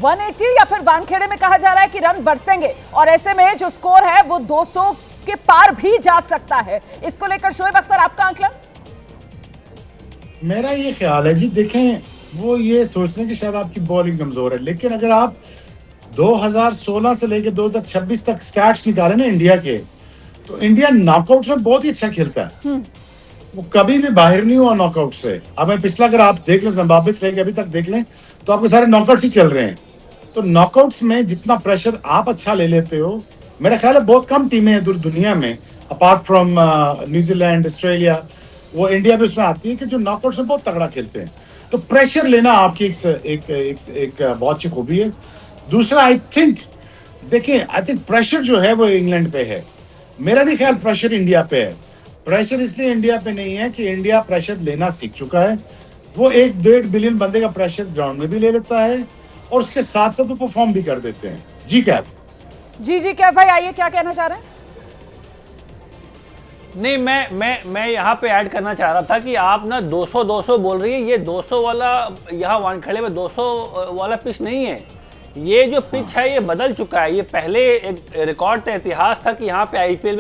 180 या फिर वानखेड़े में कहा जा रहा है कि रन बरसेंगे और ऐसे में जो स्कोर है वो 200 के पार भी जा सकता है। इसको लेकर शोएब अख्तर आपका आंकलन? मेरा ये ख्याल है जी, देखें वो ये सोचने की शायद आपकी बॉलिंग कमजोर है, लेकिन अगर आप 2016 से लेकर 2026 तक स्टैट्स निकाले ना इंडिया के, तो इंडिया नॉकआउट में बहुत ही अच्छा खेलता है। वो कभी भी बाहर नहीं हुआ नॉकआउट से। अब मैं पिछला अगर आप देख लें, जिम्बाब्वे से लेकर अभी तक देख लें, तो आपके सारे नॉकआउट्स ही चल रहे हैं। तो नॉकआउट्स में जितना प्रेशर आप अच्छा ले लेते हो, मेरा ख्याल है बहुत कम टीमें हैं दुनिया में अपार्ट फ्रॉम न्यूजीलैंड, ऑस्ट्रेलिया, वो इंडिया भी उसमें आती है कि जो नॉकआउट्स में बहुत तगड़ा खेलते हैं। तो प्रेशर लेना आपकी एक बहुत अच्छी खूबी है। दूसरा आई थिंक प्रेशर जो है वो इंग्लैंड पे है। मेरा नहीं ख्याल प्रेशर इंडिया पे है। प्रेशर इसलिए इंडिया पे नहीं है कि इंडिया प्रेशर लेना सीख चुका है। वो 1-1.5 बिलियन बंदे का प्रेशर ग्राउंड में भी ले लेता है और उसके साथ साथ वो परफॉर्म भी कर देते हैं। जी कैफ कैफ भाई आइए, क्या कहना चाह रहे हैं? नहीं, मैं यहाँ पे ऐड करना चाह रहा था कि आप ना 200 बोल रही है। ये 200 वाला यहाँ वानखेड़े में 200 वाला पिच नहीं है। ये जो पिच है ये बदल चुका है। ये पहले एक रिकॉर्ड था, इतिहास था कि यहाँ पे आईपीएल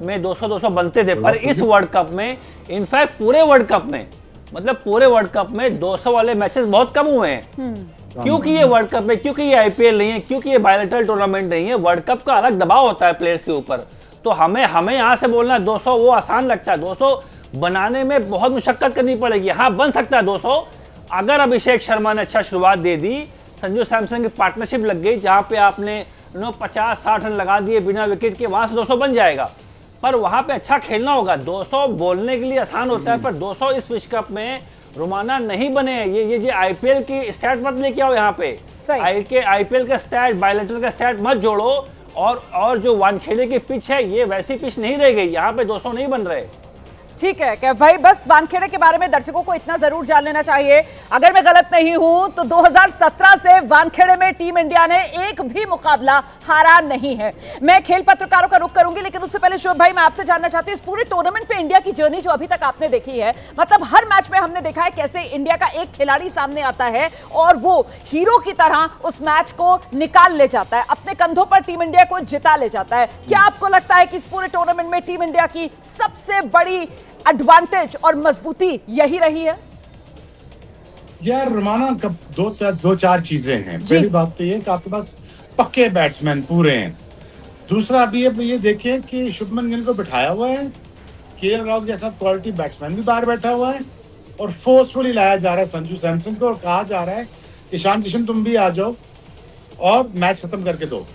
में 200 बनते थे, पर इस वर्ल्ड कप में, इनफैक्ट पूरे वर्ल्ड कप में, मतलब पूरे वर्ल्ड कप में 200 वाले मैचेस बहुत कम हुए हैं। क्योंकि ये वर्ल्ड कप में, क्योंकि ये आईपीएल नहीं है, क्योंकि ये बायलैटरल टूर्नामेंट नहीं है। वर्ल्ड कप का अलग दबाव होता है प्लेयर्स के ऊपर। तो हमें यहाँ से बोलना 200 वो आसान लगता है। 200 बनाने में बहुत मुशक्कत करनी पड़ेगी। हाँ, बन सकता है 200 अगर अभिषेक शर्मा ने अच्छा शुरुआत दे दी, संजू सैमसन की पार्टनरशिप लग गई, जहाँ पे आपने 50-60 रन लगा दिए बिना विकेट के, वहाँ से 200 बन जाएगा। पर वहाँ पे अच्छा खेलना होगा। 200 बोलने के लिए आसान होता है, पर 200 इस विश्व कप में रोमाना नहीं बने। ये आईपीएल की स्टैट मत लेके आओ यहाँ पे। आईपीएल का स्टैट, बायलैटरल का स्टैट मत जोड़ो। और जो वानखेड़े की पिच है, ये वैसी पिच नहीं रह गई। यहाँ पे 200 नहीं बन रहे। ठीक है क्या भाई, बस वानखेड़े के बारे में दर्शकों को इतना जरूर जान लेना चाहिए, अगर मैं गलत नहीं हूं तो 2017 से वानखेड़े में टीम इंडिया ने एक भी मुकाबला हारा नहीं है। मैं खेल पत्रकारों का रुख करूंगी, लेकिन उससे पहले शोएब भाई मैं आपसे जानना चाहती हूं इस पूरे टूर्नामेंट पे इंडिया की जर्नी जो अभी तक आपने देखी है, मतलब हर मैच में हमने देखा है कैसे इंडिया का एक खिलाड़ी सामने आता है और वो हीरो की तरह उस मैच को निकाल ले जाता है, अपने कंधों पर टीम इंडिया को जिता ले जाता है। क्या आपको लगता है कि इस पूरे टूर्नामेंट में टीम इंडिया की सबसे बड़ी एडवांटेज और मजबूती यही रही है? यार रोमाना, कब दो चार चीजें हैं। पहली बात तो ये कि आपके पास पक्के बैट्समैन पूरे हैं। दूसरा अभी ये देखें कि शुभमन गिल को बिठाया हुआ है, केएल राहुल जैसा क्वालिटी बैट्समैन भी बाहर बैठा हुआ है और फोर्सफुली लाया जा रहा है संजू सैमसन को और कहा जा रहा है कि ईशान किशन तुम भी आ जाओ और मैच खत्म करके दो।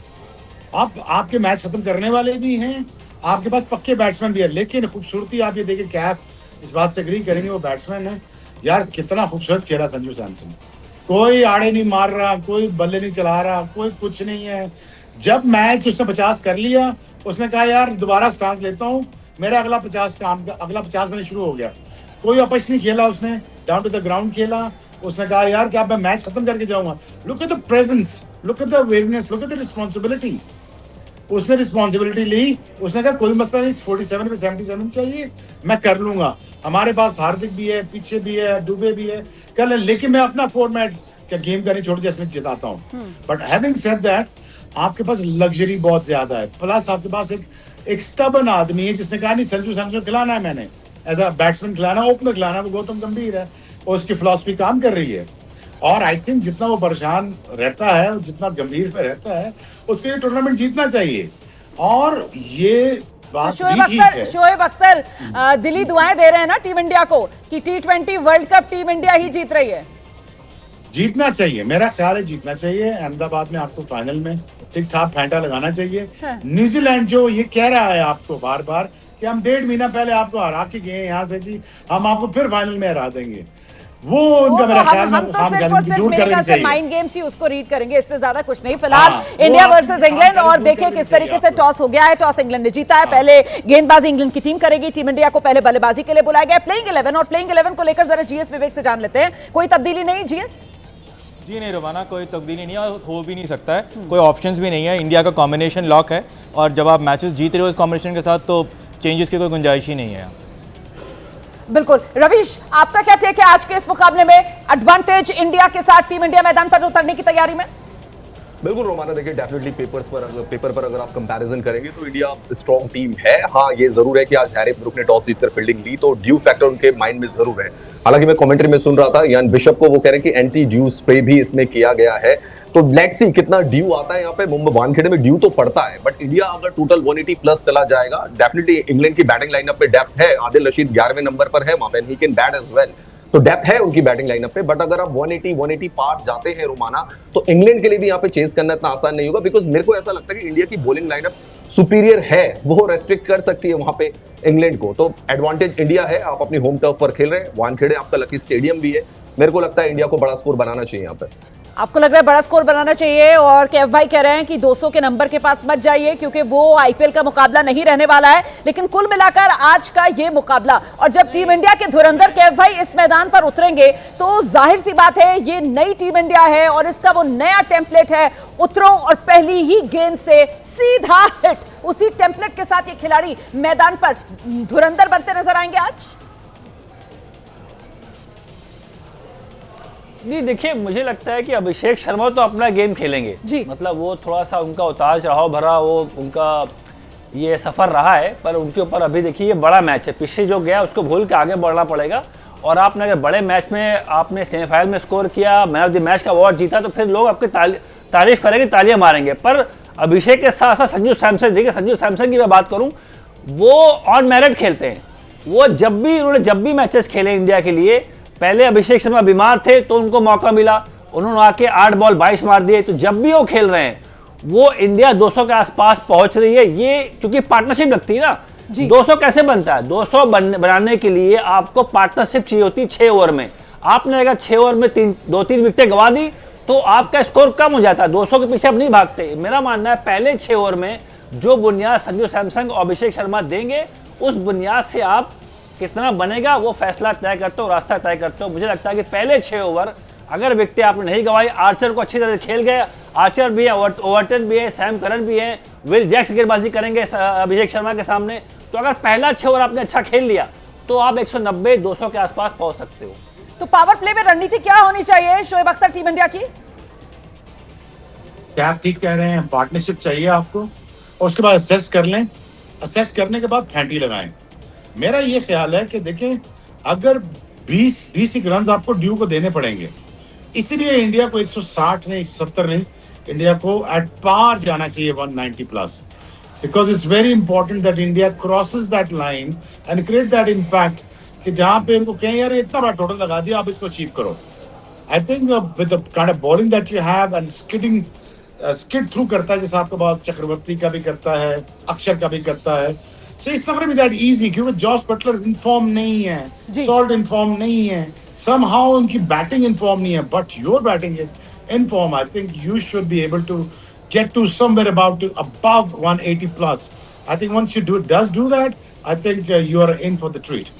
आपके मैच खत्म करने वाले भी हैं, आपके पास पक्के बैट्समैन भी है। लेकिन खूबसूरती आप ये देखिए, कैफ इस बात से एग्री करेंगे, वो बैट्समैन है यार, कितना खूबसूरत चेहरा संजू सैमसन। कोई आड़े नहीं मार रहा, कोई बल्ले नहीं चला रहा, कोई कुछ नहीं है। जब मैच उसने 50 कर लिया, उसने कहा यार दोबारा स्टांस लेता हूँ, मेरा अगला 50 मैच शुरू हो गया। कोई अपच नहीं खेला उसने, डाउन टू द ग्राउंड खेला। उसने कहा यार क्या मैं मैच खत्म करके जाऊंगा। Look at the presence, look at the awareness, look at the responsibility. उसने रिस्पॉन्सिबिलिटी ली, उसने कहा कोई मसला नहीं, 47 पे 77 चाहिए, मैं कर लूंगा। हमारे पास हार्दिक भी है, पीछे भी है, दुबे भी है, कर ले। लेकिन मैं अपना फॉर्मेट क्या गेम का नहीं छोड़ दिया, इसमें जिताता हूँ। बट हैविंग सेड दैट, आपके पास लग्जरी बहुत ज्यादा है, प्लस आपके पास एक स्टबन आदमी है जिसने कहा नहीं संजू सैमसन खिलाना है, मैंने एज अ बैट्समैन खिलाना, ओपनर खिलाना, वो गौतम गंभीर है और उसकी फिलॉसफी काम कर रही है। और आई थिंक जितना वो परेशान रहता है, जितना गंभीर पे रहता है, उसको ये टूर्नामेंट जीतना चाहिए। और ये बात भी ठीक है। शोएब अख्तर दिली दुआएं दे रहे हैं ना टीम इंडिया को कि T20 world cup team India ही जीत रही है। जीतना चाहिए, मेरा ख्याल है जीतना चाहिए। अहमदाबाद में आपको फाइनल में ठीक ठाक फैंटा लगाना चाहिए। न्यूजीलैंड जो ये कह रहा है आपको बार बार कि हम 1.5 महीना पहले आपको हरा के गए यहाँ से जी, हम आपको फिर फाइनल में हरा देंगे, वो उनका मेरा ख्याल में दूर करना चाहिए। माइंड गेम्स ही उसको रीड करेंगे, इससे ज्यादा कुछ नहीं। फिलहाल इंडिया वर्सेस इंग्लैंड, और देखिए किस तरीके से टॉस हो गया है। टॉस इंग्लैंड ने जीता है। पहले गेंदबाजी इंग्लैंड की टीम करेगी, टीम इंडिया को पहले बल्लेबाजी के लिए बुलाया गया। प्लेइंग 11 और प्लेइंग 11 को लेकर जरा जीएस विवेक से जान लेते हैं, कोई तब्दीली नहीं जीएस? जी नहीं रोमाना, कोई तब्दीली नहीं है और हो भी नहीं सकता है। कोई ऑप्शंस भी नहीं है। इंडिया का कॉम्बिनेशन लॉक है और जब आप मैचेस जीत रहे हो इस कॉम्बिनेशन के साथ, तो चेंजेस की कोई गुंजाइश ही नहीं है। बिल्कुल। रवीश, आपका क्या टेक है आज के इस मुकाबले में? एडवांटेज इंडिया के साथ टीम इंडिया मैदान पर उतरने की तैयारी में? बिल्कुल रोमाना, देखिए डेफिनेटली पेपर पर अगर आप कंपैरिजन करेंगे तो इंडिया स्ट्रॉन्ग टीम है। हाँ, ये जरूर है कि आज हैरी ब्रूक ने टॉस जीतकर फील्डिंग ली तो ड्यू फैक्टर उनके माइंड में जरूर है। हालांकि मैं कमेंट्री में सुन रहा था यान बिशप को, वो कह रहे हैं कि एंटी ड्यू स्प्रे भी इसमें किया गया है। तो लेट्स सी कितना ड्यू आता है यहाँ पे। मुंबई वानखेड़े में ड्यू तो पड़ता है, बट इंडिया अगर टोटल 180 प्लस चला जाएगा, डेफिनेटली इंग्लैंड की बैटिंग लाइनअप पे डेप्थ है। आदिल रशीद 11वें नंबर पर है वहां पे, he can bat as well, तो डेप्थ है उनकी बैटिंग लाइनअप पे। बट अगर आप 180 पार जाते हैं रोमाना, तो इंग्लैंड के लिए भी यहाँ पे चेस करना इतना आसान नहीं होगा, बिकॉज मेरे को ऐसा लगता है कि इंडिया की बॉलिंग लाइनअप सुपीरियर है, वो रेस्ट्रिक्ट कर सकती है वहां पे इंग्लैंड को। तो एडवांटेज इंडिया है। आप अपनी होम टर्फ पर खेल रहे हैं, वानखेड़े आपका लकी स्टेडियम भी है। मेरे को लगता है इंडिया को बड़ा स्कोर बनाना चाहिए यहाँ पे। आपको लग रहा है बड़ा स्कोर बनाना चाहिए, और कैफ भाई कह रहे हैं कि 200 के नंबर के पास मत जाइए क्योंकि वो आईपीएल का मुकाबला नहीं रहने वाला है। लेकिन कुल मिलाकर आज का ये मुकाबला, और जब टीम इंडिया के धुरंधर कैफ भाई इस मैदान पर उतरेंगे तो जाहिर सी बात है ये नई टीम इंडिया है और इसका वो नया टेम्पलेट है, उतरो और पहली ही गेंद से सीधा हिट। उसी टेम्पलेट के साथ ये खिलाड़ी मैदान पर धुरंधर बनते नजर आएंगे आज। नहीं, देखिए मुझे लगता है कि अभिषेक शर्मा तो अपना गेम खेलेंगे जी। मतलब वो थोड़ा सा उनका उतार चढ़ाव भरा वो उनका ये सफर रहा है, पर उनके ऊपर अभी देखिए ये बड़ा मैच है, पीछे जो गया उसको भूल के आगे बढ़ना पड़ेगा। और आपने अगर बड़े मैच में आपने सेमीफाइनल में स्कोर किया, मैन ऑफ द मैच का अवार्ड जीता, तो फिर लोग आपकी तारीफ करेंगे, तालियां मारेंगे। पर अभिषेक के साथ साथ संजू सैमसन, देखिए संजू सैमसन की मैं बात करूं, वो ऑन मेरिट खेलते हैं। वो उन्होंने जब भी मैचेस खेले इंडिया के लिए, पहले अभिषेक शर्मा बीमार थे तो उनको मौका मिला, उन्होंने आके 8 बॉल 22 मार दिए। तो जब भी वो खेल रहे हैं वो इंडिया 200 के आसपास पहुंच रही है। ये क्योंकि पार्टनरशिप लगती है ना, 200 कैसे बनता है? 200 बनाने के लिए आपको पार्टनरशिप चाहिए होती है 6 ओवर में। आपने अगर 6 ओवर में 2-3 विकेटें गंवा दी तो आपका स्कोर कम हो जाता है, 200 के पीछे आप नहीं भागते। मेरा मानना है पहले 6 ओवर में जो बुनियाद संजू सैमसन और अभिषेक शर्मा देंगे, उस बुनियाद से आप कितना बनेगा वो फैसला तय करते हो, रास्ता तय करते हो। मुझे लगता है कि पहले 6 ओवर अगर विकेटें आपने नहीं गंवाई, आर्चर को अच्छी तरह खेल गए, आर्चर भी है, ओवरटन भी है, सैम करन भी है, विल जैक्स गेंदबाजी करेंगे अभिषेक शर्मा के सामने, तो अगर पहला 6 ओवर आपने अच्छा खेल लिया तो आप 190-200 के आसपास पहुंच सकते हो। तो पावर प्ले में रणनीति क्या होनी चाहिए शोएब अख्तर टीम इंडिया की? क्या आप ठीक कह रहे हैं, पार्टनरशिप चाहिए आपको, और उसके बाद असेस कर लें, असेस करने के बाद फैंटी लगाएं। मेरा ये ख्याल है कि देखें, अगर 20 रन आपको ड्यू को देने पड़ेंगे, इसीलिए इंडिया को 160 नहीं 170 नहीं, इंडिया को एट पार जाना चाहिए 190 plus, because it's very important that India crosses that line and create that impact कि जहां पे इनको कहें यार इतना बड़ा टोटल लगा दिया, आप इसको अचीव करो। I think with the kind of bowling that you have and skid through करता है, जैसे आपके पास चक्रवर्ती का भी करता है, अक्षर का भी करता है, so it's not going to be that easy, क्योंकि जॉस बटलर इनफॉर्म नहीं है, सॉल्ट इनफॉर्म नहीं है, समहाउ उनकी बैटिंग इनफॉर्म नहीं है, but your batting is in form. I think you should be able to get to somewhere above 180 plus. I think once you do that, I think you are in for the treat.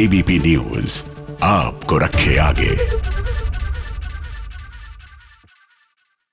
ABP news आपको रखे आगे।